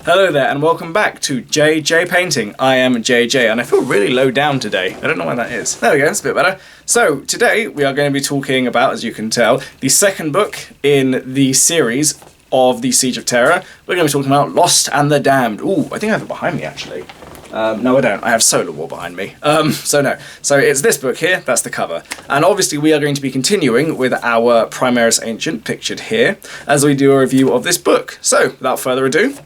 Hello there and welcome back to JJ Painting. I am JJ and I feel really low down today. I don't know why that is. There we go, that's a bit better. So today we are going to be talking about, as you can tell, the second book in the series of the Siege of Terra. We're going to be talking about Lost and the Damned. Ooh, I think I have it behind me actually. No I don't, I have Solar War behind me. So it's this book here, that's the cover. And obviously we are going to be continuing with our Primaris Ancient pictured here as we do a review of this book. So without further ado,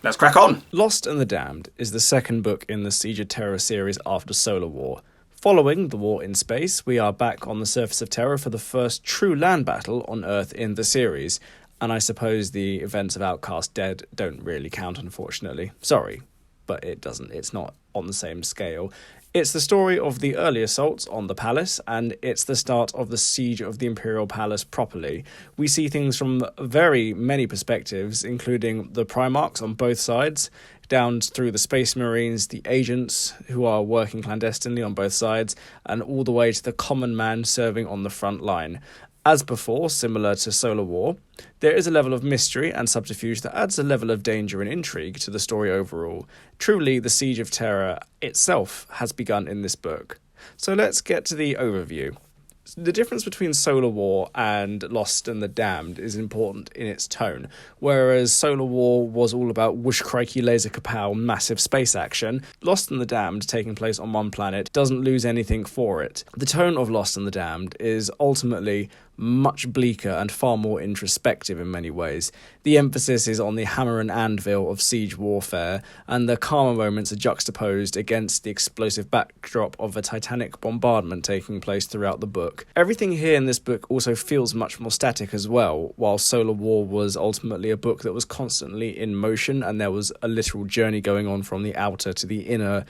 let's crack on! Lost and the Damned is the second book in the Siege of Terra series after Solar War. Following the war in space, we are back on the surface of Terra for the first true land battle on Earth in the series. And I suppose the events of Outcast Dead don't really count, unfortunately. Sorry, but it's not on the same scale. It's the story of the early assaults on the palace, and it's the start of the siege of the Imperial Palace properly. We see things from very many perspectives, including the Primarchs on both sides, down through the Space Marines, the agents who are working clandestinely on both sides, and all the way to the common man serving on the front line. As before, similar to Solar War, there is a level of mystery and subterfuge that adds a level of danger and intrigue to the story overall. Truly, the Siege of Terra itself has begun in this book. So let's get to the overview. The difference between Solar War and Lost and the Damned is important in its tone. Whereas Solar War was all about whoosh crikey laser kapow massive space action, Lost and the Damned, taking place on one planet, doesn't lose anything for it. The tone of Lost and the Damned is ultimately much bleaker and far more introspective in many ways. The emphasis is on the hammer and anvil of siege warfare, and the calmer moments are juxtaposed against the explosive backdrop of a titanic bombardment taking place throughout the book. Everything here in this book also feels much more static as well, while Solar War was ultimately a book that was constantly in motion, and there was a literal journey going on from the outer to the inner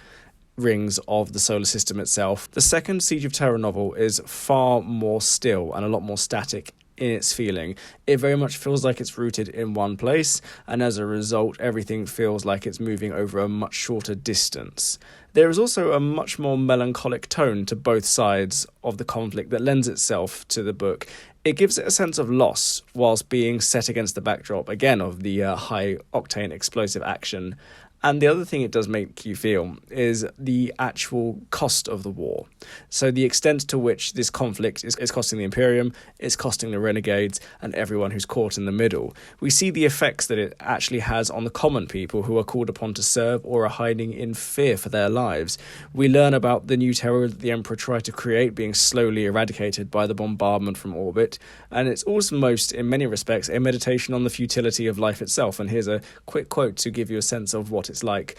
rings of the solar system itself. The second Siege of Terra novel is far more still and a lot more static in its feeling. It very much feels like it's rooted in one place, and as a result everything feels like it's moving over a much shorter distance. There is also a much more melancholic tone to both sides of the conflict that lends itself to the book. It gives it a sense of loss whilst being set against the backdrop again of the high octane explosive action. And the other thing it does make you feel is the actual cost of the war. So the extent to which this conflict is costing the Imperium, it's costing the Renegades, and everyone who's caught in the middle. We see the effects that it actually has on the common people who are called upon to serve or are hiding in fear for their lives. We learn about the new terror that the Emperor tried to create being slowly eradicated by the bombardment from orbit. And it's almost, in many respects, a meditation on the futility of life itself. And here's a quick quote to give you a sense of what it's like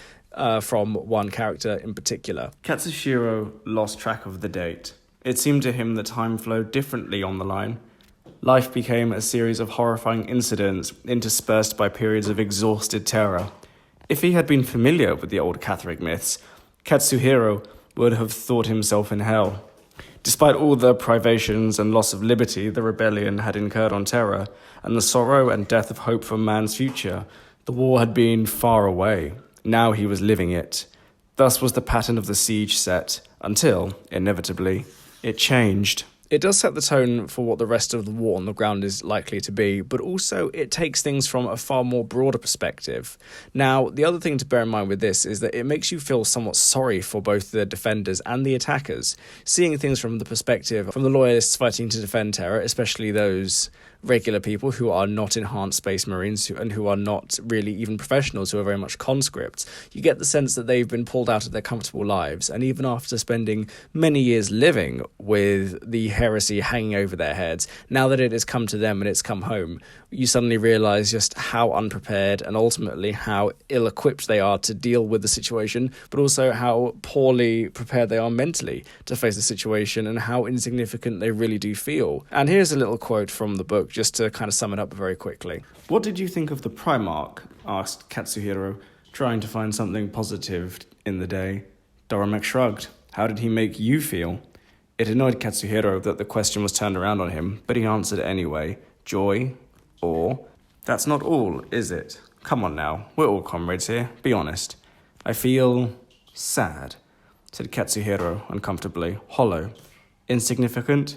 from one character in particular. Katsushiro lost track of the date. It seemed to him that time flowed differently on the line. Life became a series of horrifying incidents interspersed by periods of exhausted terror. If he had been familiar with the old Catholic myths, Katsuhiro would have thought himself in hell. Despite all the privations and loss of liberty the rebellion had incurred on Terra, and the sorrow and death of hope for man's future, the war had been far away. Now he was living it. Thus was the pattern of the siege set, until, inevitably, it changed. It does set the tone for what the rest of the war on the ground is likely to be, but also it takes things from a far more broader perspective. Now, the other thing to bear in mind with this is that it makes you feel somewhat sorry for both the defenders and the attackers, seeing things from the perspective from the loyalists fighting to defend Terra, especially those regular people who are not enhanced Space Marines and who are not really even professionals, who are very much conscripts. You get the sense that they've been pulled out of their comfortable lives, and even after spending many years living with the heresy hanging over their heads, now that it has come to them and it's come home, you suddenly realise just how unprepared and ultimately how ill-equipped they are to deal with the situation, but also how poorly prepared they are mentally to face the situation and how insignificant they really do feel. And here's a little quote from the book, just to kind of sum it up very quickly. "What did you think of the Primarch?" asked Katsuhiro, trying to find something positive in the day. Doromek shrugged. "How did he make you feel?" It annoyed Katsuhiro that the question was turned around on him, but he answered anyway. Joy? Awe? That's not all, is it? Come on now, we're all comrades here, be honest. I feel sad, said Katsuhiro uncomfortably, hollow. Insignificant?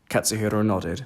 Katsuhiro nodded.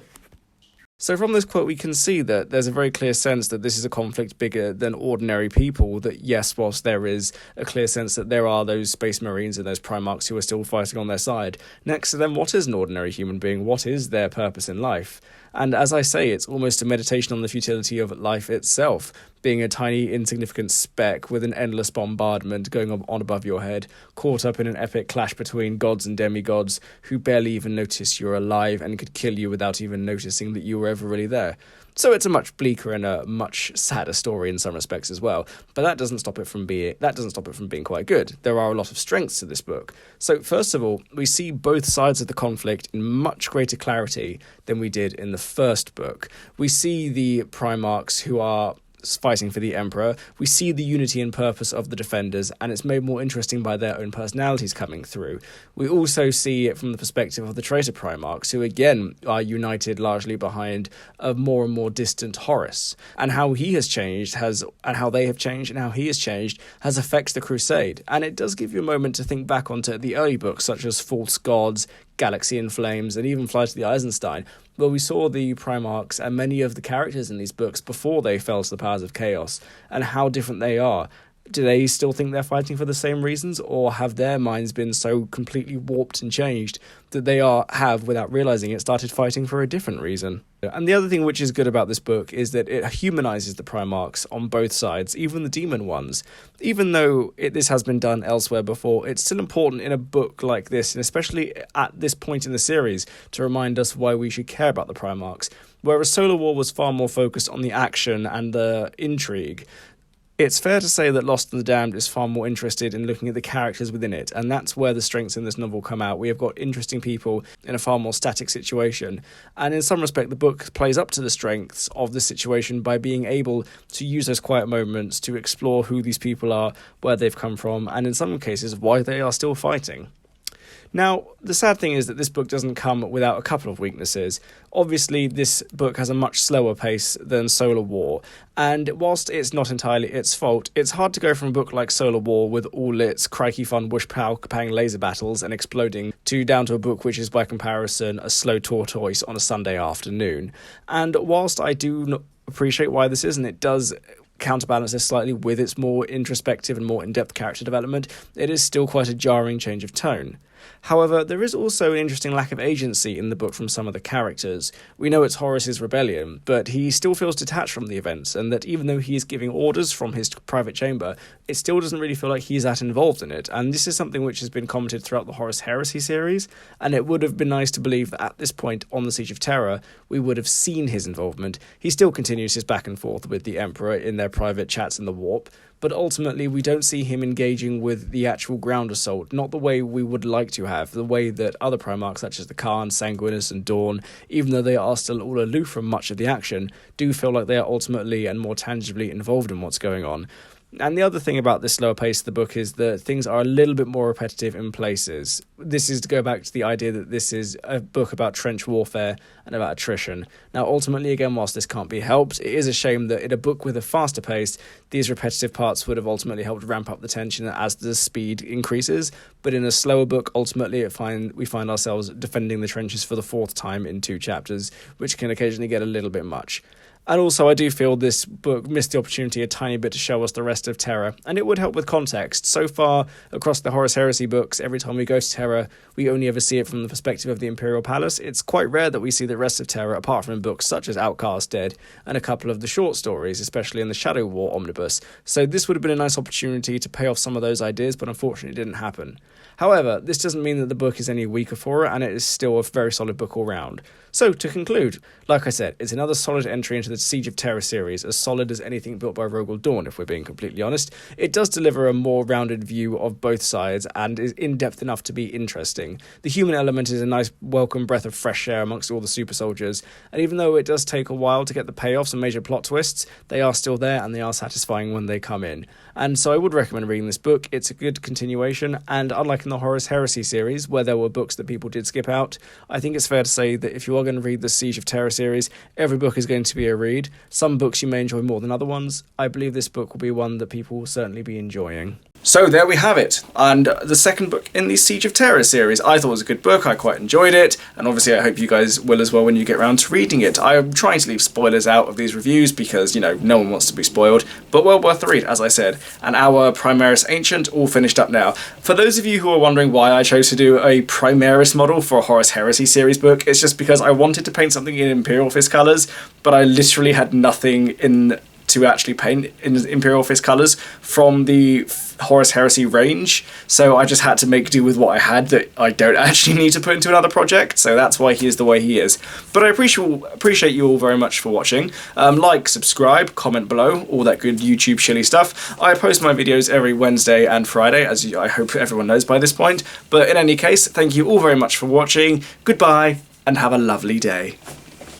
So from this quote, we can see that there's a very clear sense that this is a conflict bigger than ordinary people, that yes, whilst there is a clear sense that there are those Space Marines and those Primarchs who are still fighting on their side, next to them, what is an ordinary human being? What is their purpose in life? And as I say, it's almost a meditation on the futility of life itself, being a tiny, insignificant speck with an endless bombardment going on above your head, caught up in an epic clash between gods and demigods who barely even notice you're alive and could kill you without even noticing that you were ever really there. So it's a much bleaker and a much sadder story in some respects as well. But that doesn't stop it from being quite good. There are a lot of strengths to this book. So first of all, we see both sides of the conflict in much greater clarity than we did in the first book. We see the Primarchs who are fighting for the Emperor. We see the unity and purpose of the Defenders, and it's made more interesting by their own personalities coming through. We also see it from the perspective of the traitor Primarchs, who again are united largely behind a more and more distant Horus, and how he has changed and how they have changed and how he has changed has affected the Crusade. And it does give you a moment to think back onto the early books such as False Gods, Galaxy in Flames, and even Flight of the Eisenstein, where we saw the Primarchs and many of the characters in these books before they fell to the powers of chaos, and how different they are. Do they still think they're fighting for the same reasons, or have their minds been so completely warped and changed that they have, without realising it, started fighting for a different reason? And the other thing which is good about this book is that it humanises the Primarchs on both sides, even the demon ones. Even though this has been done elsewhere before, it's still important in a book like this, and especially at this point in the series, to remind us why we should care about the Primarchs. Whereas Solar War was far more focused on the action and the intrigue, it's fair to say that Lost and the Damned is far more interested in looking at the characters within it, and that's where the strengths in this novel come out. We have got interesting people in a far more static situation, and in some respect the book plays up to the strengths of the situation by being able to use those quiet moments to explore who these people are, where they've come from, and in some cases why they are still fighting. Now, the sad thing is that this book doesn't come without a couple of weaknesses. Obviously, this book has a much slower pace than Solar War, and whilst it's not entirely its fault, it's hard to go from a book like Solar War with all its crikey fun whoosh-pow-kapang laser battles and exploding down to a book which is by comparison a slow tortoise on a Sunday afternoon. And whilst I do appreciate why this is, and it does counterbalance this slightly with its more introspective and more in-depth character development, it is still quite a jarring change of tone. However, there is also an interesting lack of agency in the book from some of the characters. We know it's Horus's rebellion, but he still feels detached from the events, and that even though he is giving orders from his private chamber, it still doesn't really feel like he's that involved in it. And this is something which has been commented throughout the Horus Heresy series, and it would have been nice to believe that at this point on the Siege of Terra, we would have seen his involvement. He still continues his back and forth with the Emperor in their private chats in the Warp, but ultimately we don't see him engaging with the actual ground assault, not the way we would like to have, the way that other Primarchs such as the Khan, Sanguinus and Dawn, even though they are still all aloof from much of the action, do feel like they are ultimately and more tangibly involved in what's going on. And the other thing about this slower pace of the book is that things are a little bit more repetitive in places. This is to go back to the idea that this is a book about trench warfare and about attrition. Now, ultimately, again, whilst this can't be helped, it is a shame that in a book with a faster pace, these repetitive parts would have ultimately helped ramp up the tension as the speed increases. But in a slower book, ultimately, we find ourselves defending the trenches for the fourth time in 2 chapters, which can occasionally get a little bit much. And also, I do feel this book missed the opportunity a tiny bit to show us the rest of Terra, and it would help with context. So far, across the Horus Heresy books, every time we go to Terra, we only ever see it from the perspective of the Imperial Palace. It's quite rare that we see the rest of Terra, apart from in books such as Outcast Dead, and a couple of the short stories, especially in the Shadow War omnibus. So this would have been a nice opportunity to pay off some of those ideas, but unfortunately it didn't happen. However, this doesn't mean that the book is any weaker for it, and it is still a very solid book all round. So, to conclude, like I said, it's another solid entry into the Siege of Terra series, as solid as anything built by Rogal Dawn, if we're being completely honest. It does deliver a more rounded view of both sides, and is in-depth enough to be interesting. The human element is a nice, welcome breath of fresh air amongst all the super soldiers, and even though it does take a while to get the payoffs and major plot twists, they are still there, and they are satisfying when they come in. And so I would recommend reading this book. It's a good continuation, and unlike in the Horus Heresy series, where there were books that people did skip out, I think it's fair to say that if you are going to read the Siege of Terra series, every book is going to be a read. Some books you may enjoy more than other ones. I believe this book will be one that people will certainly be enjoying. So there we have it, and the second book in the Siege of Terra series. I thought it was a good book, I quite enjoyed it, and obviously I hope you guys will as well when you get around to reading it. I am trying to leave spoilers out of these reviews because, you know, no one wants to be spoiled, but well worth the read, as I said. And our Primaris Ancient all finished up now. For those of you who are wondering why I chose to do a Primaris model for a Horus Heresy series book, it's just because I wanted to paint something in Imperial Fist colours, but I literally had nothing in to actually paint in Imperial Fist colours from the Horus Heresy range, so I just had to make do with what I had that I don't actually need to put into another project, so that's why he is the way he is. But I appreciate you all very much for watching. Like, subscribe, comment below, all that good YouTube shilly stuff. I post my videos every Wednesday and Friday, as I hope everyone knows by this point. But in any case, thank you all very much for watching, goodbye, and have a lovely day.